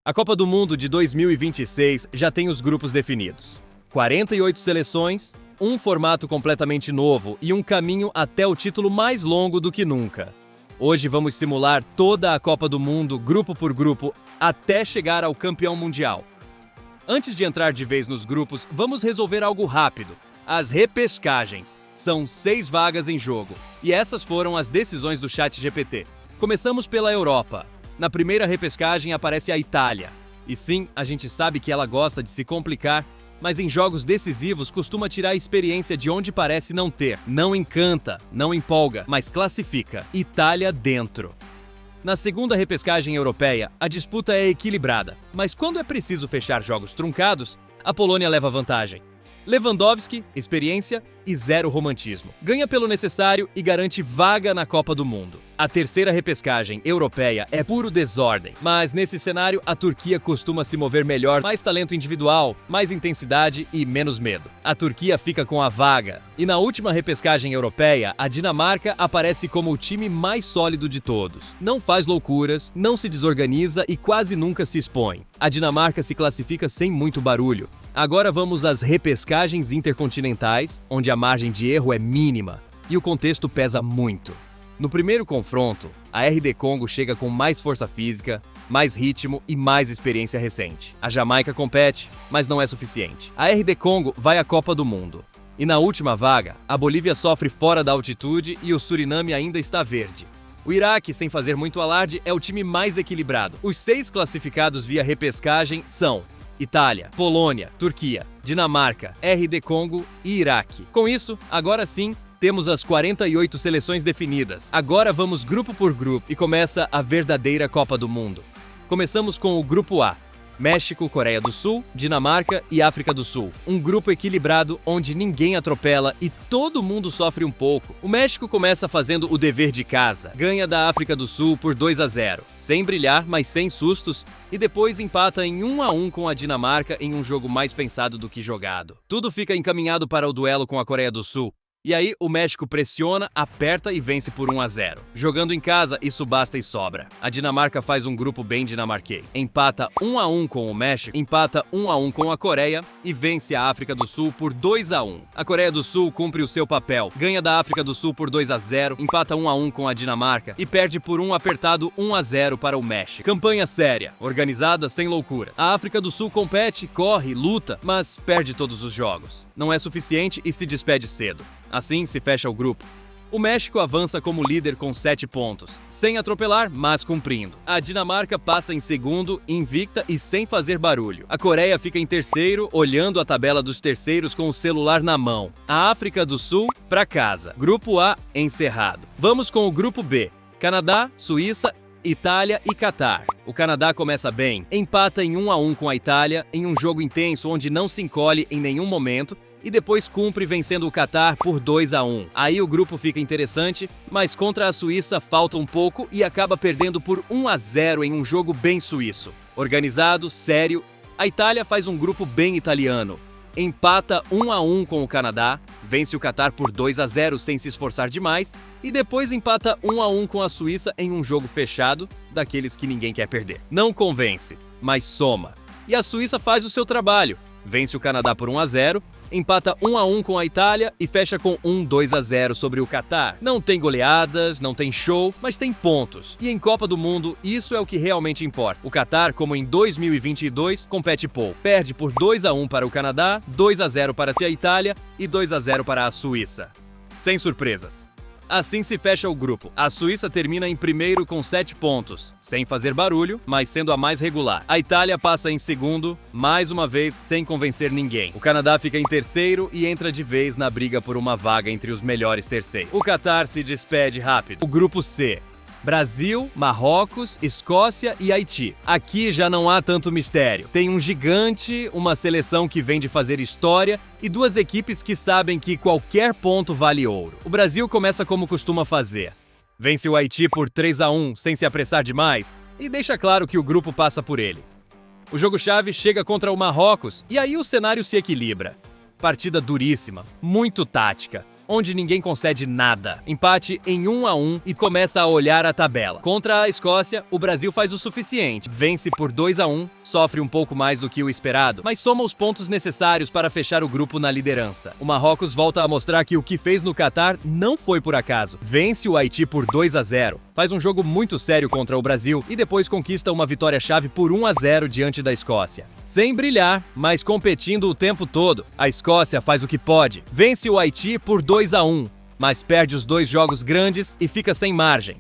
A Copa do Mundo de 2026 já tem os grupos definidos. 48 seleções, um formato completamente novo e um caminho até o título mais longo do que nunca. Hoje vamos simular toda a Copa do Mundo, grupo por grupo, até chegar ao campeão mundial. Antes de entrar de vez nos grupos, vamos resolver algo rápido: as repescagens. São 6 vagas em jogo, e essas foram as decisões do ChatGPT. Começamos pela Europa. Na primeira repescagem aparece a Itália. E sim, a gente sabe que ela gosta de se complicar, mas em jogos decisivos costuma tirar a experiência de onde parece não ter. Não encanta, não empolga, mas classifica. Itália dentro. Na segunda repescagem europeia, a disputa é equilibrada, mas quando é preciso fechar jogos truncados, a Polônia leva vantagem. Lewandowski, experiência e zero romantismo. Ganha pelo necessário e garante vaga na Copa do Mundo. A terceira repescagem europeia é puro desordem, mas nesse cenário a Turquia costuma se mover melhor, mais talento individual, mais intensidade e menos medo. A Turquia fica com a vaga. E na última repescagem europeia, a Dinamarca aparece como o time mais sólido de todos. Não faz loucuras, não se desorganiza e quase nunca se expõe. A Dinamarca se classifica sem muito barulho. Agora vamos às repescagens intercontinentais, onde a margem de erro é mínima e o contexto pesa muito. No primeiro confronto, a RD Congo chega com mais força física, mais ritmo e mais experiência recente. A Jamaica compete, mas não é suficiente. A RD Congo vai à Copa do Mundo. E na última vaga, a Bolívia sofre fora da altitude e o Suriname ainda está verde. O Iraque, sem fazer muito alarde, é o time mais equilibrado. Os 6 classificados via repescagem são Itália, Polônia, Turquia, Dinamarca, RD Congo e Iraque. Com isso, agora sim, temos as 48 seleções definidas. Agora vamos grupo por grupo e começa a verdadeira Copa do Mundo. Começamos com o Grupo A: México, Coreia do Sul, Dinamarca e África do Sul. Um grupo equilibrado onde ninguém atropela e todo mundo sofre um pouco. O México começa fazendo o dever de casa. Ganha da África do Sul por 2-0, sem brilhar, mas sem sustos, e depois empata em 1-1 com a Dinamarca em um jogo mais pensado do que jogado. Tudo fica encaminhado para o duelo com a Coreia do Sul. E aí o México pressiona, aperta e vence por 1-0. Jogando em casa, isso basta e sobra. A Dinamarca faz um grupo bem dinamarquês. Empata 1-1 com o México, empata 1-1 com a Coreia e vence a África do Sul por 2-1. A Coreia do Sul cumpre o seu papel, ganha da África do Sul por 2-0, empata 1-1 com a Dinamarca e perde por um apertado 1-0 para o México. Campanha séria, organizada, sem loucuras. A África do Sul compete, corre, luta, mas perde todos os jogos. Não é suficiente e se despede cedo. Assim se fecha o grupo. O México avança como líder com 7 pontos, sem atropelar, mas cumprindo. A Dinamarca passa em segundo, invicta e sem fazer barulho. A Coreia fica em terceiro, olhando a tabela dos terceiros com o celular na mão. A África do Sul, pra casa. Grupo A encerrado. Vamos com o Grupo B: Canadá, Suíça, Itália e Catar. O Canadá começa bem, empata em 1-1 com a Itália, em um jogo intenso onde não se encolhe em nenhum momento, e depois cumpre vencendo o Catar por 2-1. Aí o grupo fica interessante, mas contra a Suíça falta um pouco e acaba perdendo por 1-0 em um jogo bem suíço. Organizado, sério, a Itália faz um grupo bem italiano. Empata 1-1 com o Canadá, vence o Catar por 2-0 sem se esforçar demais e depois empata 1-1 com a Suíça em um jogo fechado, daqueles que ninguém quer perder. Não convence, mas soma. E a Suíça faz o seu trabalho, vence o Canadá por 1-0, empata 1-1 com a Itália e fecha com 2-0 sobre o Catar. Não tem goleadas, não tem show, mas tem pontos. E em Copa do Mundo, isso é o que realmente importa. O Catar, como em 2022, compete pouco. Perde por 2-1 para o Canadá, 2-0 para a Itália e 2-0 para a Suíça. Sem surpresas. Assim se fecha o grupo. A Suíça termina em primeiro com 7 pontos, sem fazer barulho, mas sendo a mais regular. A Itália passa em segundo, mais uma vez sem convencer ninguém. O Canadá fica em terceiro e entra de vez na briga por uma vaga entre os melhores terceiros. O Catar se despede rápido. O grupo C: Brasil, Marrocos, Escócia e Haiti. Aqui já não há tanto mistério. Tem um gigante, uma seleção que vem de fazer história e 2 equipes que sabem que qualquer ponto vale ouro. O Brasil começa como costuma fazer. Vence o Haiti por 3-1 sem se apressar demais e deixa claro que o grupo passa por ele. O jogo-chave chega contra o Marrocos e aí o cenário se equilibra. Partida duríssima, muito tática. onde ninguém concede nada. Empate em 1-1 e começa a olhar a tabela. Contra a Escócia, o Brasil faz o suficiente. Vence por 2-1, sofre um pouco mais do que o esperado, mas soma os pontos necessários para fechar o grupo na liderança. O Marrocos volta a mostrar que o que fez no Catar não foi por acaso. Vence o Haiti por 2-0. Faz um jogo muito sério contra o Brasil e depois conquista uma vitória-chave por 1-0 diante da Escócia. Sem brilhar, mas competindo o tempo todo, a Escócia faz o que pode. Vence o Haiti por 2-1, mas perde os 2 jogos grandes e fica sem margem.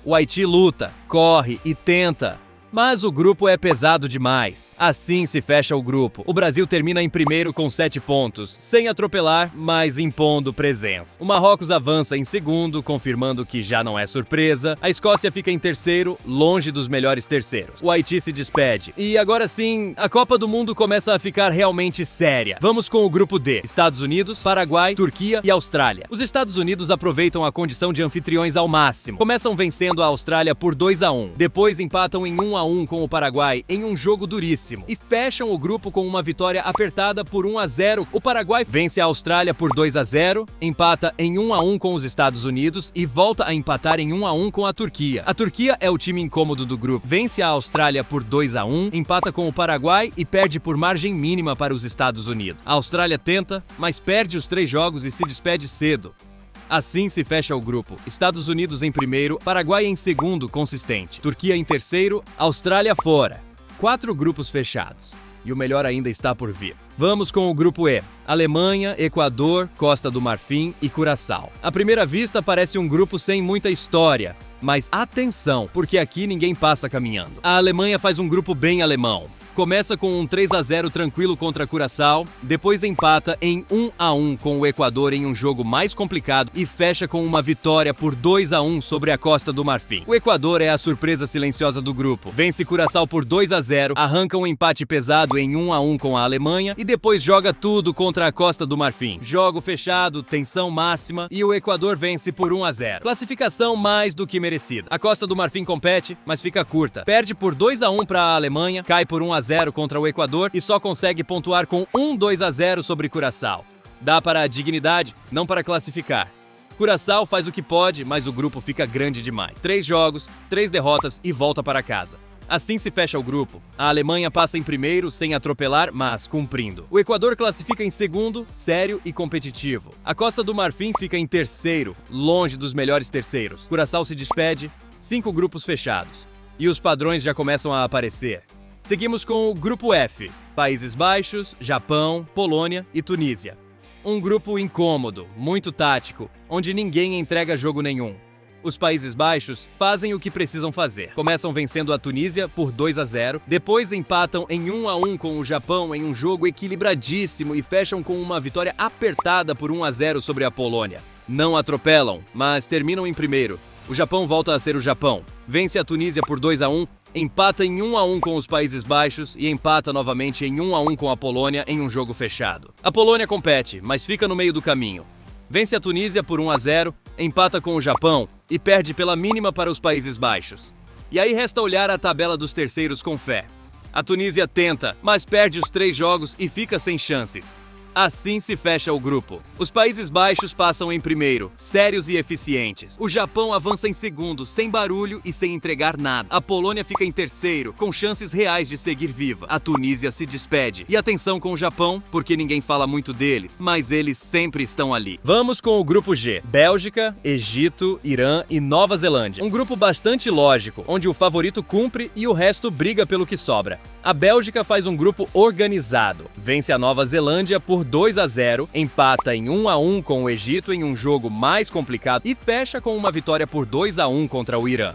O Haiti luta, corre e tenta, mas o grupo é pesado demais. Assim se fecha o grupo. O Brasil termina em primeiro com 7 pontos, sem atropelar, mas impondo presença. O Marrocos avança em segundo, confirmando que já não é surpresa. A Escócia fica em terceiro, longe dos melhores terceiros. O Haiti se despede. E agora sim, a Copa do Mundo começa a ficar realmente séria. Vamos com o grupo D. Estados Unidos, Paraguai, Turquia e Austrália. Os Estados Unidos aproveitam a condição de anfitriões ao máximo. Começam vencendo a Austrália por 2-1. Depois empatam em 1-1 com o Paraguai em um jogo duríssimo e fecham o grupo com uma vitória apertada por 1-0. O Paraguai vence a Austrália por 2-0, empata em 1-1 com os Estados Unidos e volta a empatar em 1-1 com a Turquia. A Turquia é o time incômodo do grupo. Vence a Austrália por 2-1, empata com o Paraguai e perde por margem mínima para os Estados Unidos. A Austrália tenta, mas perde os 3 jogos e se despede cedo. Assim se fecha o grupo. Estados Unidos em primeiro, Paraguai em segundo, consistente. Turquia em terceiro, Austrália fora. 4 grupos fechados. E o melhor ainda está por vir. Vamos com o grupo E. Alemanha, Equador, Costa do Marfim e Curaçao. À primeira vista parece um grupo sem muita história. Mas atenção, porque aqui ninguém passa caminhando. A Alemanha faz um grupo bem alemão. Começa com um 3-0 tranquilo contra Curaçao, depois empata em 1-1 com o Equador em um jogo mais complicado e fecha com uma vitória por 2-1 sobre a Costa do Marfim. O Equador é a surpresa silenciosa do grupo. Vence Curaçao por 2-0, arranca um empate pesado em 1-1 com a Alemanha e depois joga tudo contra a Costa do Marfim. Jogo fechado, tensão máxima e o Equador vence por 1-0. Classificação mais do que merecida. A Costa do Marfim compete, mas fica curta. Perde por 2-1 para a Alemanha, cai por 1-0 contra o Equador e só consegue pontuar com 2-0 sobre Curaçao. Dá para a dignidade, não para classificar. Curaçao faz o que pode, mas o grupo fica grande demais. 3 jogos, 3 derrotas e volta para casa. Assim se fecha o grupo. A Alemanha passa em primeiro, sem atropelar, mas cumprindo. O Equador classifica em segundo, sério e competitivo. A Costa do Marfim fica em terceiro, longe dos melhores terceiros. Curaçao se despede, 5 grupos fechados. E os padrões já começam a aparecer. Seguimos com o grupo F, Países Baixos, Japão, Polônia e Tunísia. Um grupo incômodo, muito tático, onde ninguém entrega jogo nenhum. Os Países Baixos fazem o que precisam fazer. Começam vencendo a Tunísia por 2-0, depois empatam em 1-1 com o Japão em um jogo equilibradíssimo e fecham com uma vitória apertada por 1-0 sobre a Polônia. Não atropelam, mas terminam em primeiro. O Japão volta a ser o Japão. Vence a Tunísia por 2-1, empata em 1-1 com os Países Baixos e empata novamente em 1-1 com a Polônia em um jogo fechado. A Polônia compete, mas fica no meio do caminho. Vence a Tunísia por 1-0, empata com o Japão e perde pela mínima para os Países Baixos. E aí resta olhar a tabela dos terceiros com fé. A Tunísia tenta, mas perde os 3 jogos e fica sem chances. Assim se fecha o grupo. Os Países Baixos passam em primeiro, sérios e eficientes. O Japão avança em segundo, sem barulho e sem entregar nada. A Polônia fica em terceiro, com chances reais de seguir viva. A Tunísia se despede. E atenção com o Japão, porque ninguém fala muito deles, mas eles sempre estão ali. Vamos com o grupo G. Bélgica, Egito, Irã e Nova Zelândia. Um grupo bastante lógico, onde o favorito cumpre e o resto briga pelo que sobra. A Bélgica faz um grupo organizado. Vence a Nova Zelândia por 2-0, empata em 1-1 com o Egito em um jogo mais complicado e fecha com uma vitória por 2-1 contra o Irã.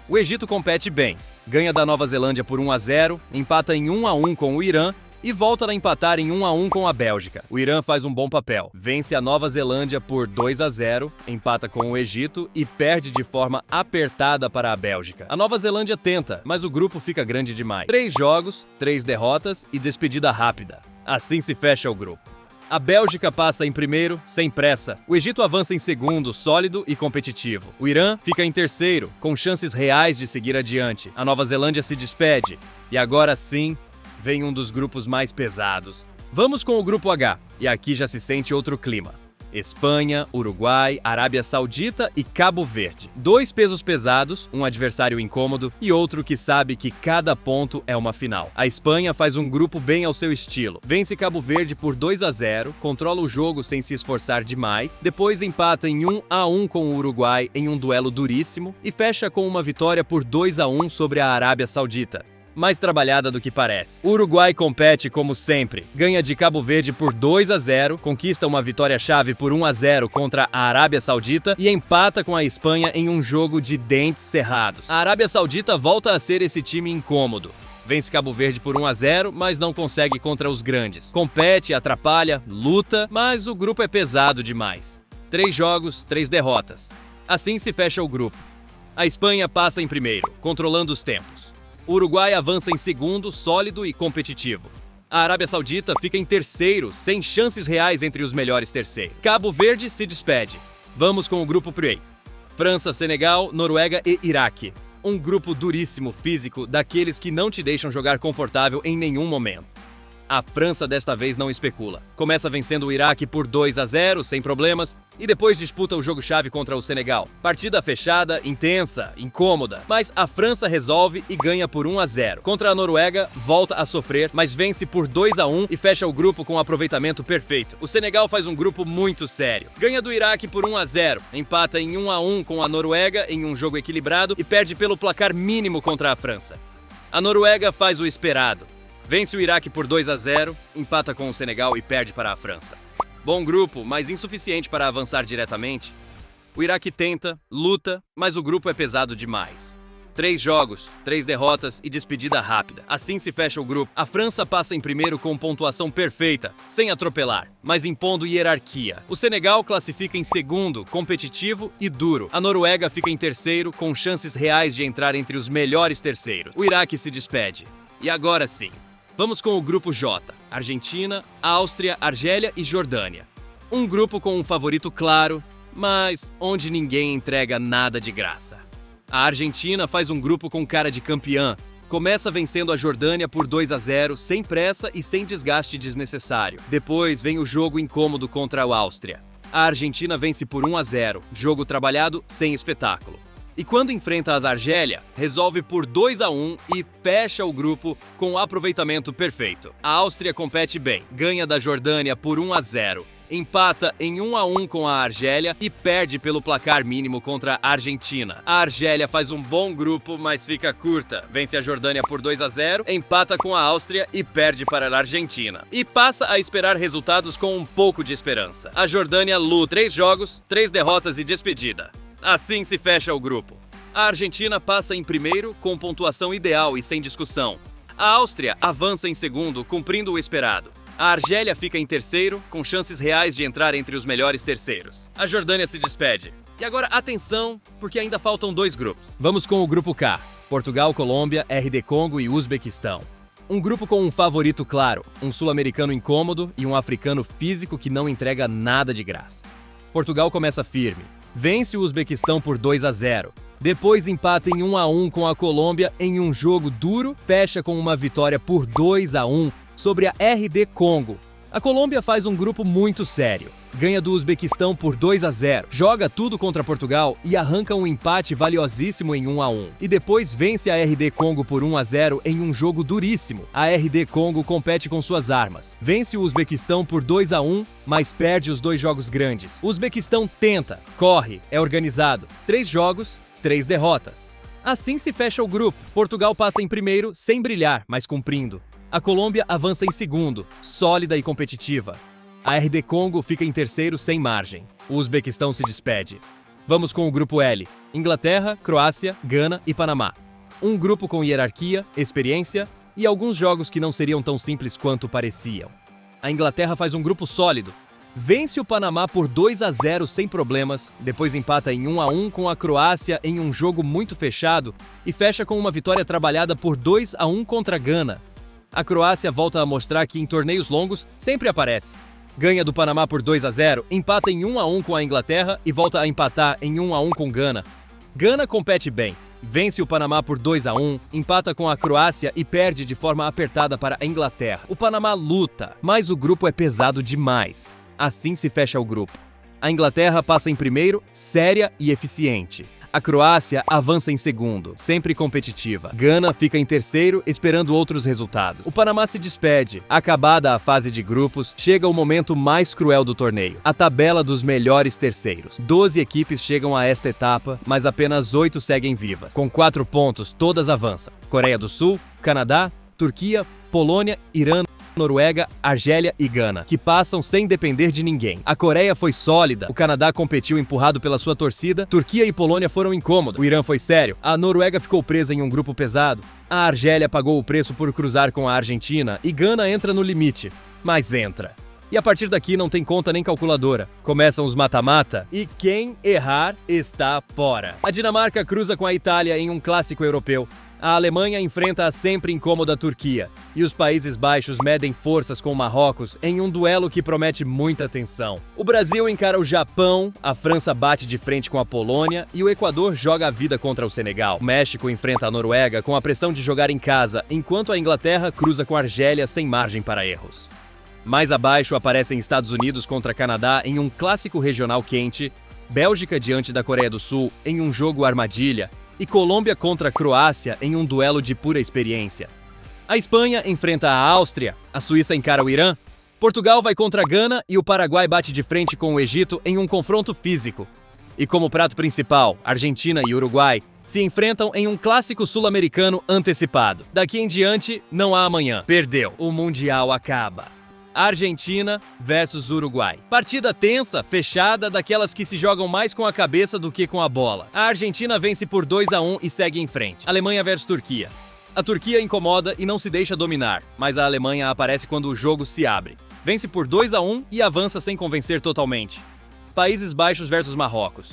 O Egito compete bem, ganha da Nova Zelândia por 1-0, empata em 1-1 com o Irã e volta a empatar em 1-1 com a Bélgica. O Irã faz um bom papel, vence a Nova Zelândia por 2-0, empata com o Egito e perde de forma apertada para a Bélgica. A Nova Zelândia tenta, mas o grupo fica grande demais. 3 jogos, 3 derrotas e despedida rápida. Assim se fecha o grupo. A Bélgica passa em primeiro, sem pressa. O Egito avança em segundo, sólido e competitivo. O Irã fica em terceiro, com chances reais de seguir adiante. A Nova Zelândia se despede. E agora sim, vem um dos grupos mais pesados. Vamos com o grupo H, e aqui já se sente outro clima. Espanha, Uruguai, Arábia Saudita e Cabo Verde. 2 pesos pesados, um adversário incômodo e outro que sabe que cada ponto é uma final. A Espanha faz um grupo bem ao seu estilo. Vence Cabo Verde por 2-0, controla o jogo sem se esforçar demais, depois empata em 1-1 com o Uruguai em um duelo duríssimo e fecha com uma vitória por 2-1 sobre a Arábia Saudita. Mais trabalhada do que parece. O Uruguai compete como sempre, ganha de Cabo Verde por 2-0, conquista uma vitória-chave por 1-0 contra a Arábia Saudita e empata com a Espanha em um jogo de dentes cerrados. A Arábia Saudita volta a ser esse time incômodo. Vence Cabo Verde por 1-0, mas não consegue contra os grandes. Compete, atrapalha, luta, mas o grupo é pesado demais. 3 jogos, 3 derrotas. Assim se fecha o grupo. A Espanha passa em primeiro, controlando os tempos. O Uruguai avança em segundo, sólido e competitivo. A Arábia Saudita fica em terceiro, sem chances reais entre os melhores terceiros. Cabo Verde se despede. Vamos com o grupo Pre. França, Senegal, Noruega e Iraque. Um grupo duríssimo, físico, daqueles que não te deixam jogar confortável em nenhum momento. A França desta vez não especula. Começa vencendo o Iraque por 2-0, sem problemas, e depois disputa o jogo-chave contra o Senegal. Partida fechada, intensa, incômoda, mas a França resolve e ganha por 1-0. Contra a Noruega, volta a sofrer, mas vence por 2-1 e fecha o grupo com um aproveitamento perfeito. O Senegal faz um grupo muito sério. Ganha do Iraque por 1-0, empata em 1-1 com a Noruega em um jogo equilibrado e perde pelo placar mínimo contra a França. A Noruega faz o esperado. Vence o Iraque por 2-0, empata com o Senegal e perde para a França. Bom grupo, mas insuficiente para avançar diretamente. O Iraque tenta, luta, mas o grupo é pesado demais. 3 jogos, 3 derrotas e despedida rápida. Assim se fecha o grupo. A França passa em primeiro com pontuação perfeita, sem atropelar, mas impondo hierarquia. O Senegal classifica em segundo, competitivo e duro. A Noruega fica em terceiro, com chances reais de entrar entre os melhores terceiros. O Iraque se despede. E agora sim. Vamos com o grupo J, Argentina, Áustria, Argélia e Jordânia. Um grupo com um favorito claro, mas onde ninguém entrega nada de graça. A Argentina faz um grupo com cara de campeã, começa vencendo a Jordânia por 2-0, sem pressa e sem desgaste desnecessário. Depois vem o jogo incômodo contra a Áustria. A Argentina vence por 1-0, jogo trabalhado sem espetáculo. E quando enfrenta a Argélia, resolve por 2-1 e fecha o grupo com o aproveitamento perfeito. A Áustria compete bem, ganha da Jordânia por 1-0, empata em 1-1 com a Argélia e perde pelo placar mínimo contra a Argentina. A Argélia faz um bom grupo, mas fica curta. Vence a Jordânia por 2-0, empata com a Áustria e perde para a Argentina. E passa a esperar resultados com um pouco de esperança. A Jordânia luta 3 jogos, 3 derrotas e despedida. Assim se fecha o grupo. A Argentina passa em primeiro com pontuação ideal e sem discussão. A Áustria avança em segundo, cumprindo o esperado. A Argélia fica em terceiro, com chances reais de entrar entre os melhores terceiros. A Jordânia se despede. E agora atenção, porque ainda faltam 2 grupos. Vamos com o grupo K. Portugal, Colômbia, RD Congo e Uzbequistão. Um grupo com um favorito claro, um sul-americano incômodo e um africano físico que não entrega nada de graça. Portugal começa firme. Vence o Uzbequistão por 2-0. Depois empata em 1-1 com a Colômbia em um jogo duro, fecha com uma vitória por 2-1 sobre a RD Congo. A Colômbia faz um grupo muito sério. Ganha do Uzbequistão por 2-0, joga tudo contra Portugal e arranca um empate valiosíssimo em 1-1. E depois vence a RD Congo por 1-0 em um jogo duríssimo. A RD Congo compete com suas armas. Vence o Uzbequistão por 2-1, mas perde os 2 jogos grandes. O Uzbequistão tenta, corre, é organizado. 3 jogos, 3 derrotas. Assim se fecha o grupo. Portugal passa em primeiro, sem brilhar, mas cumprindo. A Colômbia avança em segundo, sólida e competitiva. A RD Congo fica em terceiro sem margem. O Uzbequistão se despede. Vamos com o grupo L. Inglaterra, Croácia, Gana e Panamá. Um grupo com hierarquia, experiência e alguns jogos que não seriam tão simples quanto pareciam. A Inglaterra faz um grupo sólido. Vence o Panamá por 2-0 sem problemas, depois empata em 1-1 com a Croácia em um jogo muito fechado e fecha com uma vitória trabalhada por 2-1 contra a Gana. A Croácia volta a mostrar que em torneios longos sempre aparece. Ganha do Panamá por 2-0, empata em 1-1 com a Inglaterra e volta a empatar em 1-1 com Gana. Gana compete bem, vence o Panamá por 2-1, empata com a Croácia e perde de forma apertada para a Inglaterra. O Panamá luta, mas o grupo é pesado demais. Assim se fecha o grupo. A Inglaterra passa em primeiro, séria e eficiente. A Croácia avança em segundo, sempre competitiva. Gana fica em terceiro, esperando outros resultados. O Panamá se despede. Acabada a fase de grupos, chega o momento mais cruel do torneio. A tabela dos melhores terceiros. 12 equipes chegam a esta etapa, mas apenas 8 seguem vivas. Com 4 pontos, todas avançam. Coreia do Sul, Canadá, Turquia, Polônia, Irã, Noruega, Argélia e Gana, que passam sem depender de ninguém. A Coreia foi sólida, o Canadá competiu empurrado pela sua torcida, Turquia e Polônia foram incômodos, o Irã foi sério, a Noruega ficou presa em um grupo pesado, a Argélia pagou o preço por cruzar com a Argentina e Gana entra no limite, mas entra. E a partir daqui não tem conta nem calculadora. Começam os mata-mata e quem errar está fora. A Dinamarca cruza com a Itália em um clássico europeu. A Alemanha enfrenta a sempre incômoda Turquia. E os Países Baixos medem forças com Marrocos em um duelo que promete muita tensão. O Brasil encara o Japão, a França bate de frente com a Polônia e o Equador joga a vida contra o Senegal. O México enfrenta a Noruega com a pressão de jogar em casa, enquanto a Inglaterra cruza com a Argélia sem margem para erros. Mais abaixo aparecem Estados Unidos contra Canadá em um clássico regional quente, Bélgica diante da Coreia do Sul em um jogo armadilha e Colômbia contra a Croácia em um duelo de pura experiência. A Espanha enfrenta a Áustria, a Suíça encara o Irã, Portugal vai contra a Gana e o Paraguai bate de frente com o Egito em um confronto físico. E como prato principal, Argentina e Uruguai se enfrentam em um clássico sul-americano antecipado. Daqui em diante, não há amanhã. Perdeu. O Mundial acaba. Argentina versus Uruguai. Partida tensa, fechada, daquelas que se jogam mais com a cabeça do que com a bola. A Argentina vence por 2-1 e segue em frente. Alemanha versus Turquia. A Turquia incomoda e não se deixa dominar, mas a Alemanha aparece quando o jogo se abre. Vence por 2-1 e avança sem convencer totalmente. Países Baixos versus Marrocos.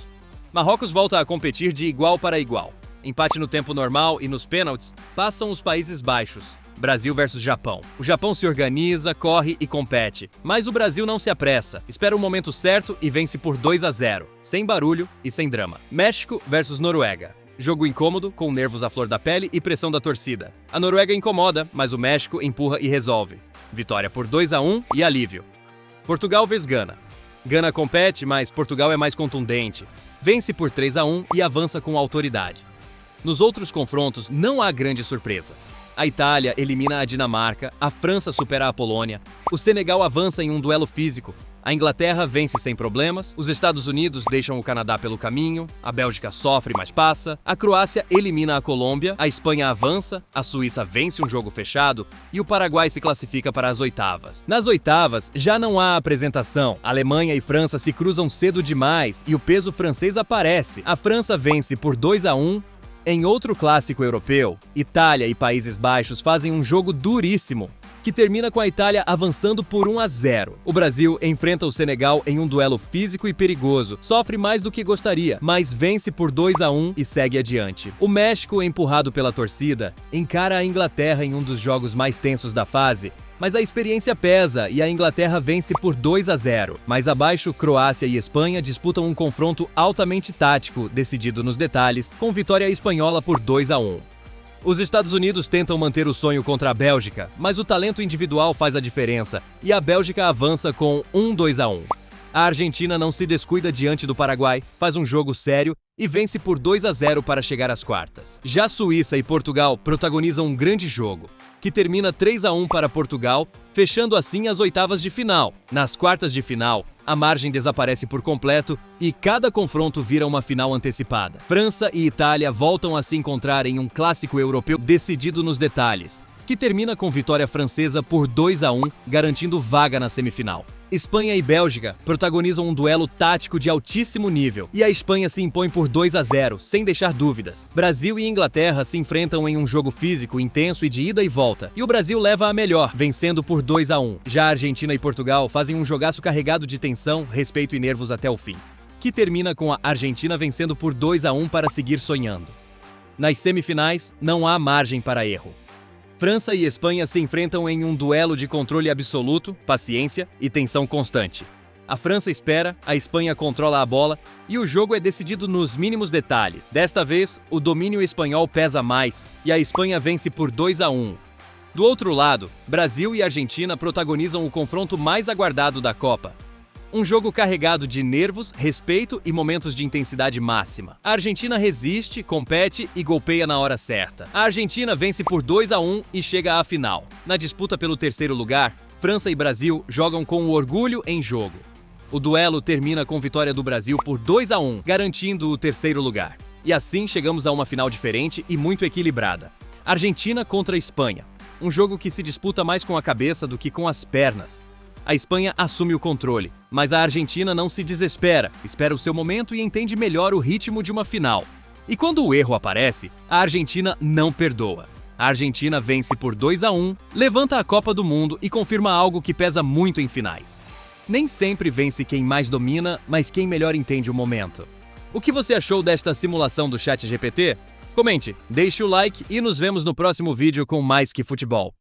Marrocos volta a competir de igual para igual. Empate no tempo normal e nos pênaltis, passam os Países Baixos. Brasil versus Japão. O Japão se organiza, corre e compete, mas o Brasil não se apressa, espera o momento certo e vence por 2-0, sem barulho e sem drama. México versus Noruega. Jogo incômodo, com nervos à flor da pele e pressão da torcida. A Noruega incomoda, mas o México empurra e resolve. Vitória por 2-1 e alívio. Portugal vs Gana. Gana compete, mas Portugal é mais contundente. Vence por 3-1 e avança com autoridade. Nos outros confrontos não há grandes surpresas. A Itália elimina a Dinamarca, a França supera a Polônia, o Senegal avança em um duelo físico, a Inglaterra vence sem problemas, os Estados Unidos deixam o Canadá pelo caminho, a Bélgica sofre mas passa, a Croácia elimina a Colômbia, a Espanha avança, a Suíça vence um jogo fechado e o Paraguai se classifica para as oitavas. Nas oitavas já não há apresentação, Alemanha e França se cruzam cedo demais e o peso francês aparece. A França vence por 2-1. Em outro clássico europeu, Itália e Países Baixos fazem um jogo duríssimo, que termina com a Itália avançando por 1-0. O Brasil enfrenta o Senegal em um duelo físico e perigoso, sofre mais do que gostaria, mas vence por 2-1 e segue adiante. O México, empurrado pela torcida, encara a Inglaterra em um dos jogos mais tensos da fase, mas a experiência pesa e a Inglaterra vence por 2-0. Mais abaixo, Croácia e Espanha disputam um confronto altamente tático, decidido nos detalhes, com vitória espanhola por 2-1. Os Estados Unidos tentam manter o sonho contra a Bélgica, mas o talento individual faz a diferença e a Bélgica avança com 2-1. A Argentina não se descuida diante do Paraguai, faz um jogo sério e vence por 2-0 para chegar às quartas. Já Suíça e Portugal protagonizam um grande jogo, que termina 3-1 para Portugal, fechando assim as oitavas de final. Nas quartas de final, a margem desaparece por completo e cada confronto vira uma final antecipada. França e Itália voltam a se encontrar em um clássico europeu decidido nos detalhes, que termina com vitória francesa por 2-1, garantindo vaga na semifinal. Espanha e Bélgica protagonizam um duelo tático de altíssimo nível, e a Espanha se impõe por 2-0, sem deixar dúvidas. Brasil e Inglaterra se enfrentam em um jogo físico intenso e de ida e volta, e o Brasil leva a melhor, vencendo por 2-1. Já a Argentina e Portugal fazem um jogaço carregado de tensão, respeito e nervos até o fim, que termina com a Argentina vencendo por 2-1 para seguir sonhando. Nas semifinais, não há margem para erro. França e Espanha se enfrentam em um duelo de controle absoluto, paciência e tensão constante. A França espera, a Espanha controla a bola e o jogo é decidido nos mínimos detalhes. Desta vez, o domínio espanhol pesa mais e a Espanha vence por 2-1. Do outro lado, Brasil e Argentina protagonizam o confronto mais aguardado da Copa. Um jogo carregado de nervos, respeito e momentos de intensidade máxima. A Argentina resiste, compete e golpeia na hora certa. A Argentina vence por 2-1 e chega à final. Na disputa pelo terceiro lugar, França e Brasil jogam com o orgulho em jogo. O duelo termina com vitória do Brasil por 2-1, garantindo o terceiro lugar. E assim chegamos a uma final diferente e muito equilibrada. Argentina contra Espanha. Um jogo que se disputa mais com a cabeça do que com as pernas. A Espanha assume o controle, mas a Argentina não se desespera, espera o seu momento e entende melhor o ritmo de uma final. E quando o erro aparece, a Argentina não perdoa. A Argentina vence por 2-1, levanta a Copa do Mundo e confirma algo que pesa muito em finais. Nem sempre vence quem mais domina, mas quem melhor entende o momento. O que você achou desta simulação do ChatGPT? Comente, deixe o like e nos vemos no próximo vídeo com Mais Que Futebol.